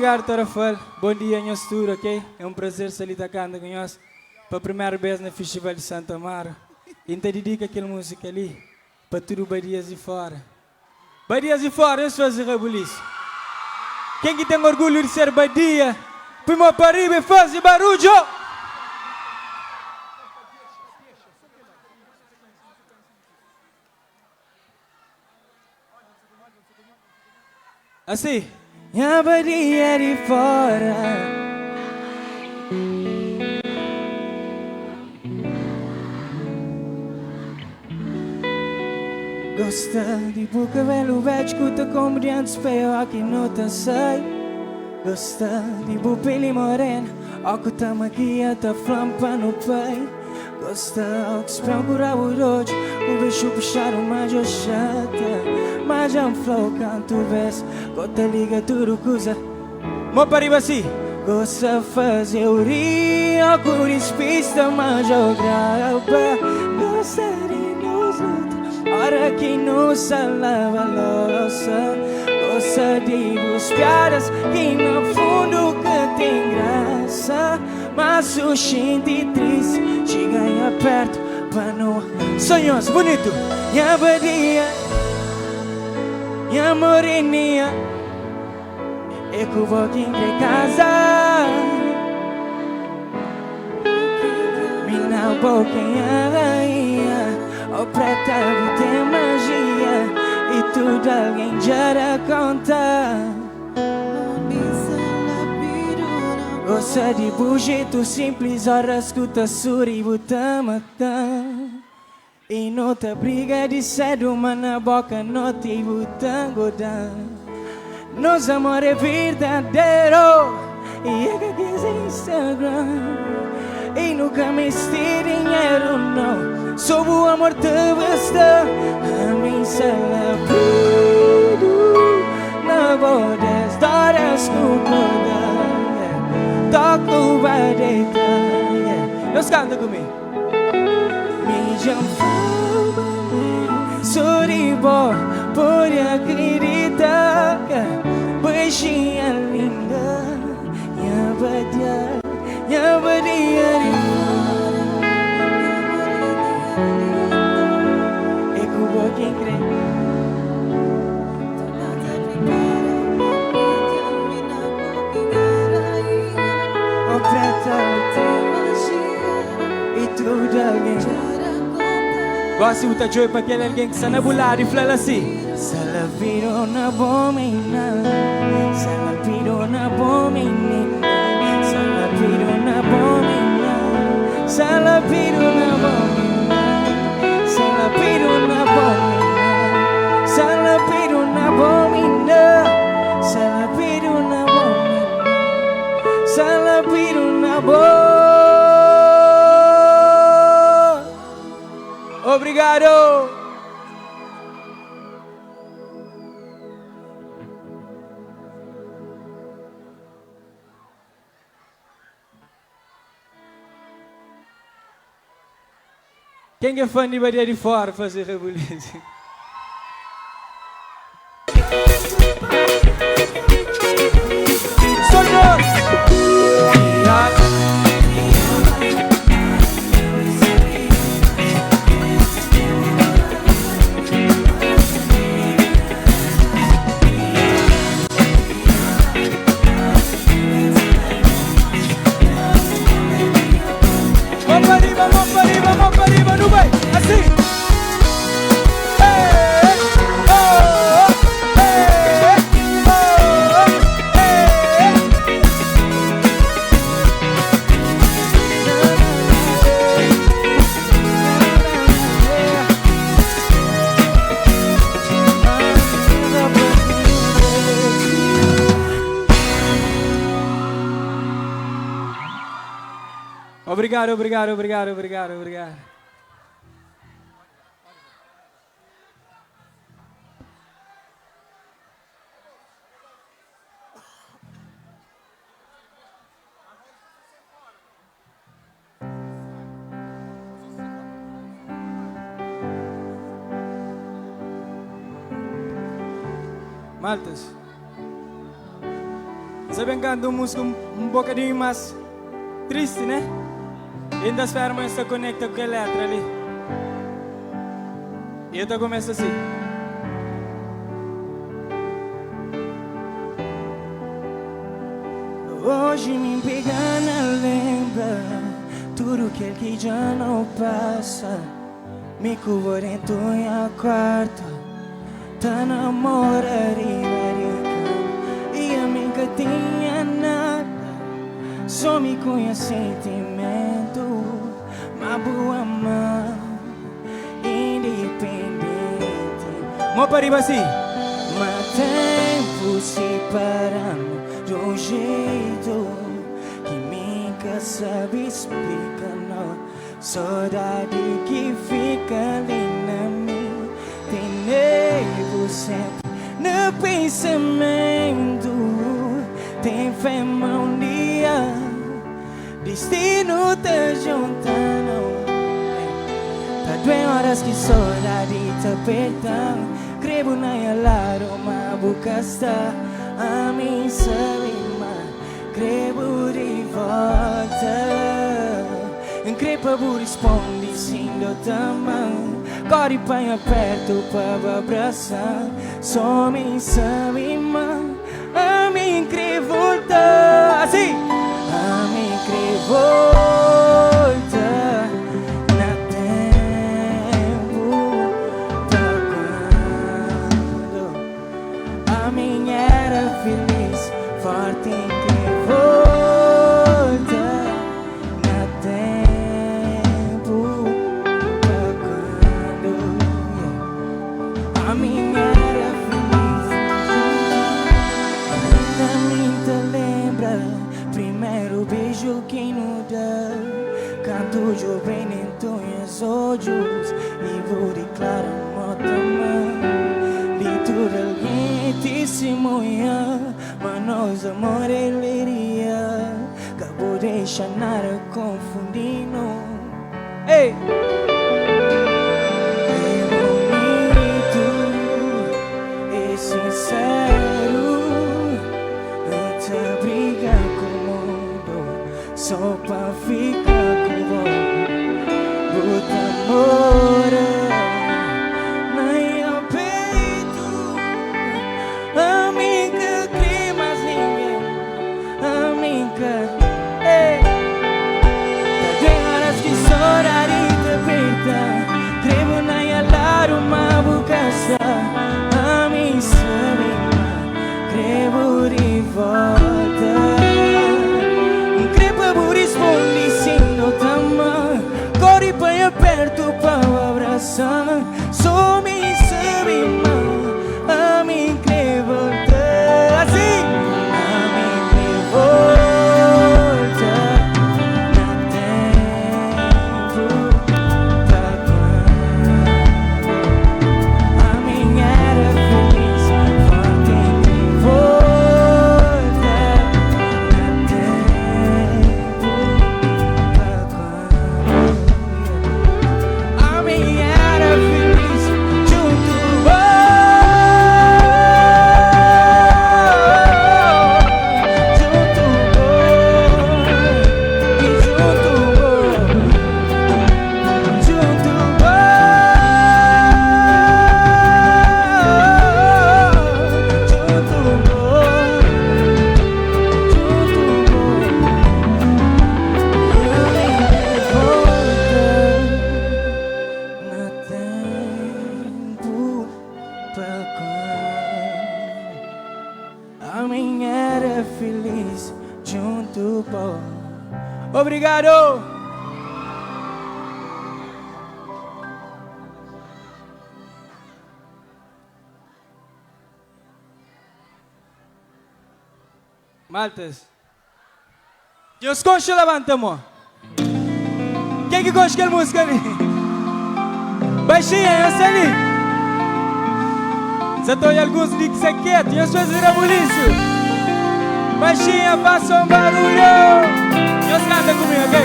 Obrigado, Tarafal. Bom dia, nós tudo, ok? É um prazer estar ali tocando com nós para a primeira vez no Festival de Santa Amaro. E então dedico aquela música ali para tudo Badias e fora. Badias e fora, eu sou rebuliço. Quem que tem orgulho de ser Badia, prima para arriba e faz barulho! Assim. Minha Badia de fora. Gosta de boca velho velho, escuta como diante espelho, aqui não te sei. Gosta de boa pele morena, ó que tá maquia, tá flampa no peito. Gosta que se procura o rojo, o bicho puxar o majo chata. Mas já flow canto vez, gota liga tudo coisa. Mo pariba assim. Gosta fazer o rio, curis pista, mas já grava. Gosta de nos luta, hora que nos lava louça. Gosta de vos piadas, que no fundo que tem graça. Mas o gente triste, chega aí perto, pra não. Sonhos bonito, minha Badia. minha moreninha, e que vou aqui em casa, minha boquinha rainha, o preta tem magia, e tudo alguém já conta. Gosta de bujeto simples, ora escuta suri, buta matão. E não te briga de cedo, mas na boca não te buta godão. Nos amor é verdadeiro, e é que é Instagram. E nunca me estive dinheiro, não. Só o amor te basta. A mim se la pido, na boda histórias escuta. Toco vai deitar. Nós canta comigo. Me chama, sorribo, pode acreditar. Beijinha linda, minha badia é como quem crê. E tudo alguém gosta de botar joy para aquele alguém que está na bulada e fala assim: se ela virou na boa menina, se ela virou na boa menina, se ela virou na boa menina, se ela virou na boa menina, se ela virou na boa menina, se ela virou na boa menina, se ela virou na boa menina, se ela virou na boa. Obrigado! Quem é fã de Bahia de Fora fazer rebuliço? Sonhos! Vamos para arriba, no vai, assim. Obrigado, obrigado, obrigado, obrigado, obrigado. Maltas, sabem cantar música bocadinho mais triste, né? Ainda as fermas se conectam com a letra ali. E eu começo assim. Hoje me pega na lembra tudo que já não passa. Me curvo dentro a quarta, tá namorada e a mim que tinha nada, só me conhece sentimento. Uma boa mão, independente. Mó para riba assim. Mas tempo separando de um jeito que nunca sabe explicar, não. Saudade que fica ali na mim, tem nervo sempre no pensamento. Tem fé um dia, destino te juntando. Tá 2 horas que saudade te apertando. Creio na lado, mas boca está a mim sabe, mas creio de volta. Creio para responde sim do tamanho, corre bem perto para abraçar. Só me sabe, mãe, a mim querer voltar. Assim, a mim querer voltar na tempo da quando a mim era feliz, forte em querer voltar na tempo da quando a mim era feliz. Ainda me lembra primeiro beijo que nos dá, canto jovem em teus olhos e vou declarar nota mãe. Lituralmente mas nós amor iria, acabou de deixar nada confundindo. Ei! Só pra ficar com você, bota amor no meu peito. Amiga, que mais ninguém, amiga. Ei, tem horas que chorar e te perder, creio na yalar uma bucaça. A mim sabe, creio de volta. Corre bem perto para abraçar. Só me sabe, a mim quer voltar. Assim, a mim quer voltar na tempo da quando a mim era feliz, forte em querer voltar na tempo da quando a mim era feliz junto a mim era feliz junto com. Obrigado! Maltas, eu escolho levanta a mão. Quem que gosta de música ali? Baixinha, eu sei ali. Se estou em alguns que se quieto, eu sou de rebuliço. Baixinha, faça barulho. E os canta comigo, ok?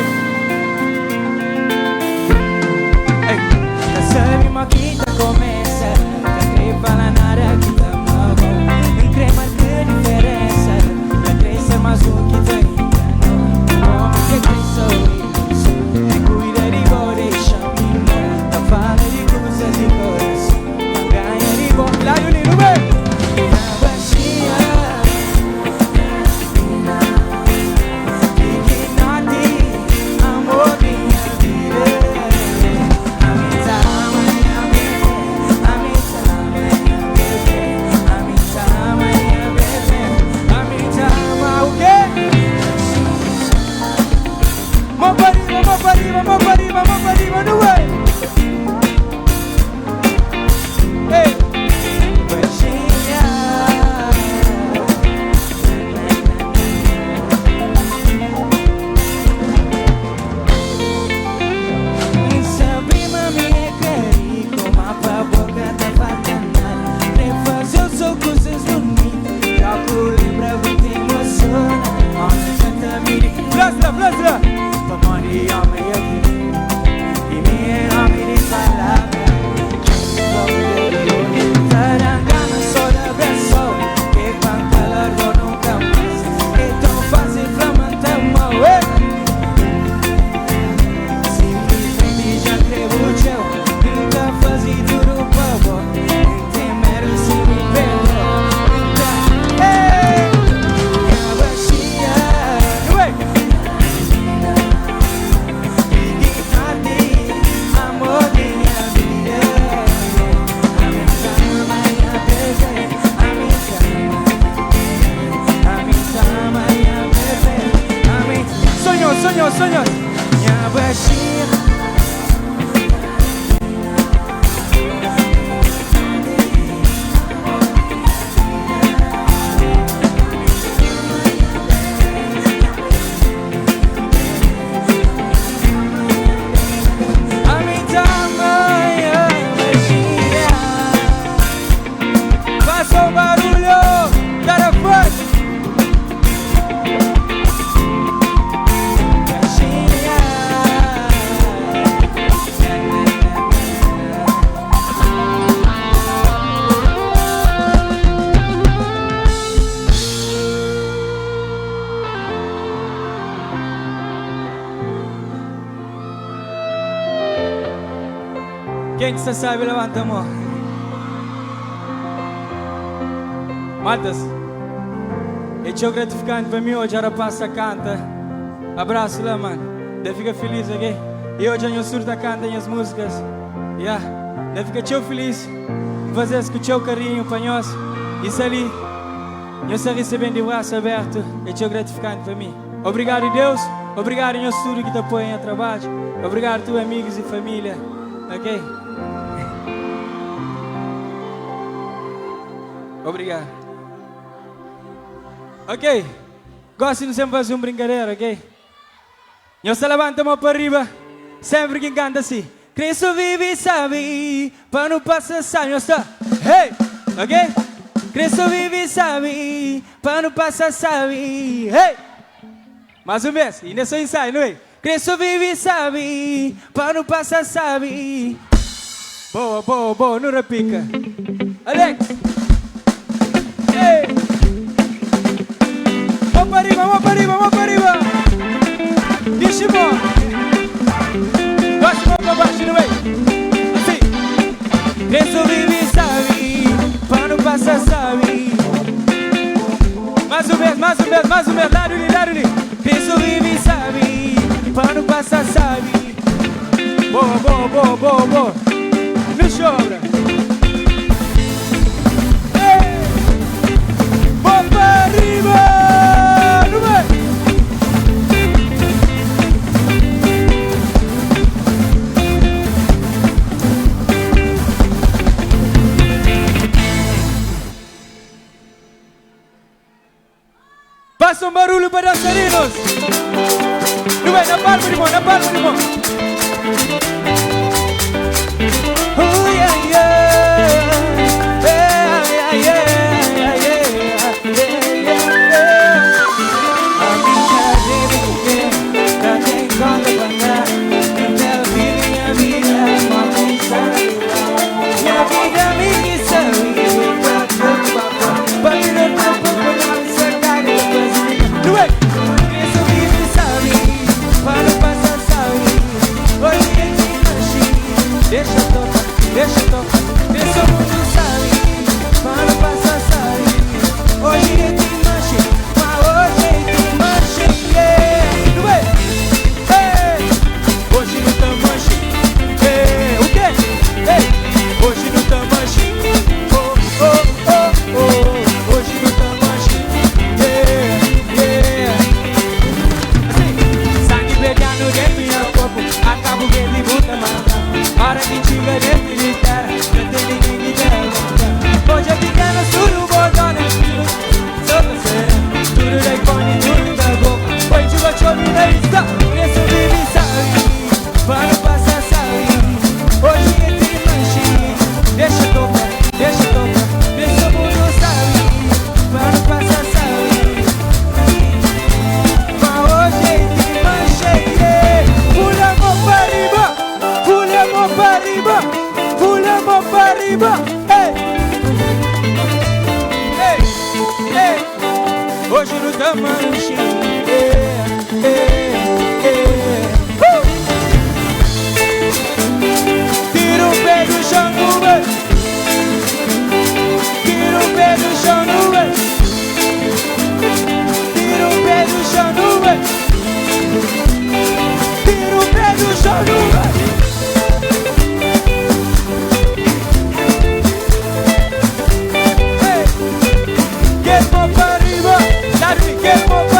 Ei, já sabe uma quinta começa. Não queria falar nada que tá mal. Não queria marcar diferença. Não queria ser mais um que te enganou. Como que sou isso? Me cuida de vou deixar me não. Tá falando de coisas de coração. Não ganha de bom. Lá eu lindo, bem. Quem que sabe, levanta a mão. Maltas, é gratificante para mim hoje, era passa canta. Abraço lá, mano. Deve ficar feliz, ok? E hoje eu surdo a canta as músicas. Deve ficar feliz. Fazer escutar o carinho para nós. Isso ali, eu estou recebendo de braço aberto. É gratificante para mim. Obrigado, Deus. Obrigado, meu estudo que te apoia em trabalho. Obrigado, tu amigos e família. Ok? Obrigado. Ok? Gosto de sempre fazer brincadeira, ok? Eu se levanta a mão para arriba. Sempre que canta assim. Cristo vive e sabe, para não passar sabe. Eu estou, hey! Ok? Cristo vive e sabe, para não passar sabe. Hey! Mais uma vez, e nesse ensaio, não é? Cristo vive e sabe, para não passar sabe. Boa, boa, boa, não repica. Alex! Hey! Vamos para arriba, vamos para arriba, vamos para arriba. Deixa bom. Baixa a mão para baixo, não é? Assim. Cristo vive e sabe, para não passar sabe. Mais uma vez, mais uma vez, mais uma vez. Dá-lhe. Cristo vive e sabe, para não passar sabe. Boa, boa, boa, boa, boa. Não chora. Vamos para arriba. Faça barulho para dançarinos. Não é, na palma de mão, na palma de mão. Oh, yeah, yeah. Yeah, yeah, yeah, yeah. A minha vida pra quem conta bangar. Eu quero viver minha vida, uma pensão. Minha vida me sabe, pra todo babão. Pra virar meu pouco, não se caga. Cristo vive e sabe, para não passar sabe. Hoje é de manche, deixa tocar. Cristo mundo sabe, para não passar sabe. Hoje é de manche, mas hoje é de manche. Yeah. Hey. Hoje não tá manche. Hey. O quê? Hey. Hoje não tá manche. Oh, oh, oh, oh. Hoje não tá manche. Pegando dentro do meu corpo, acabo que ele luta, mano. Hora que tiver dentro de terra, não tem ninguém que derrota. Hoje é pequeno, tudo bordona, solta cera, tudo da iPhone, tudo da boca. Hoje eu te ouvi na lista, preço vive e sabe, para não passar sabe. Hoje é de manche, deixa tocar, preço mundo sabe, para não passar sabe. Mas hoje é de pula a mão para arriba, pula a mão para arriba, pula a mão para arriba. Ei, ei, hoje no tamanche. Tira o pé do chão, nuvem. Tira o pé do chão, nuvem. Tira o pé do chão, nuvem. Tira o pé do chão, nuvem. Hey. Get more para arriba, dá-lhe, get more.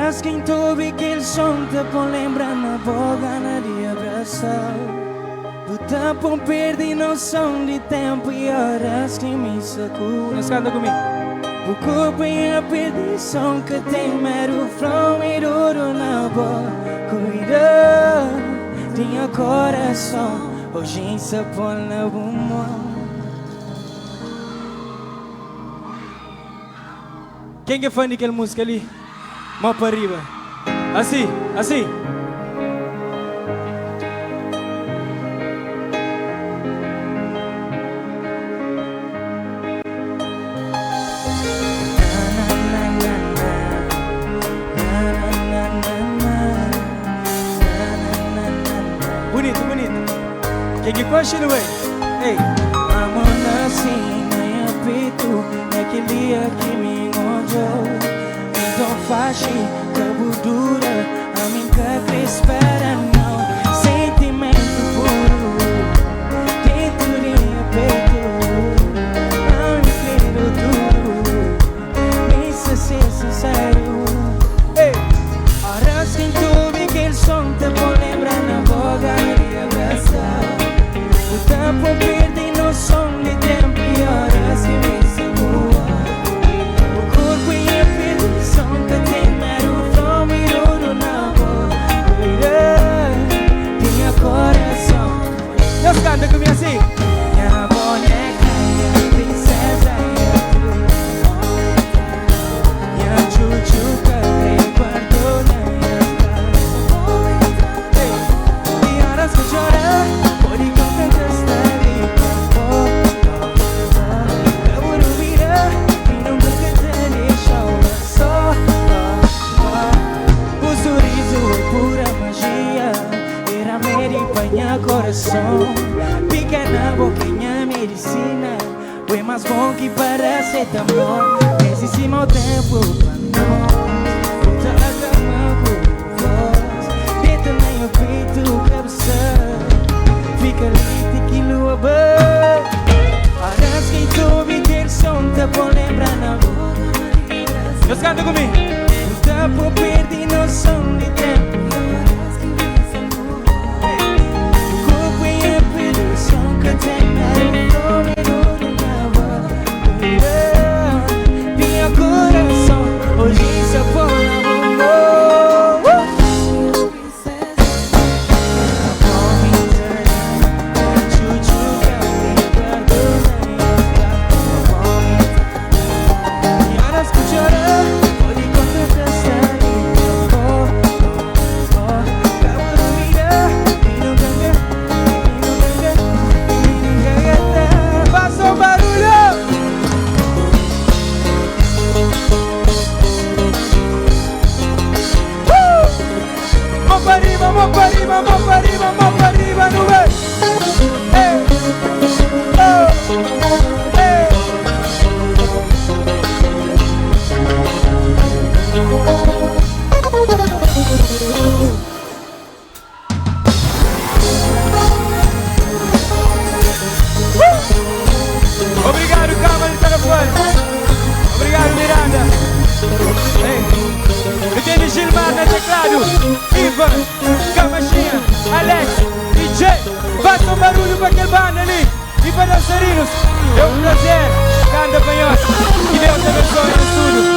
Horas quem ouve aquele som te põe lembrar na boca de abraçar. Do tempo perdi noção de tempo e horas que me sacou. Mas canta comigo. O corpo é a perdição que tem mero from e duro na boca. Cuida, tinha coração, hoje se põe na bumão. Quem que é fã daquela música ali? Mão para arriba. Assim, assim. Bonito, bonito. Quem que gosta do bem? Ei. Amor assim, nem apito, naquele dia que me encontrou. Então faz que dura, a mim que espera não. Sentimento puro, dentro de meu peito. Não me quero duro, nem se ser sincero. Ei, horas que tu vi que el som te pode lembrar na boca de abraçar. O tempo perdi noção de tempo e horas que me segura. O corpo e a perdição que tem mero from e duro na boca. Tinha coração. Deus canta comigo assim. Minha boneca e a princesa e a tua. Minha chuchuca e guardona e a e horas que chorar, por enquanto está ali. Eu vou virar e nunca te deixou só. O sorriso é pura magia, era meio coração. Pequena boquinha medicina, é mais bom que parece tão bom. Existe mau tempo pra nós, volta a cama com voz. Dentro do meu peito, cabeça, fica ali tequila a boca. Horas quem tu ouve aquele som te pode lembrar na boca. Deus canta comigo. O tempo perdi noção de tempo. Mão para arriba, no vê. Ei, oh, ei. Obrigado, Câmara de Telefone. Obrigado, Miranda. Eu tenho Gilmar no teclado, Ivan, Camachinha, Alex, DJ. Faça um barulho para aquele banda ali e para dançarinos. É um prazer, canta canhoto. Que Deus te abençoe no estúdio.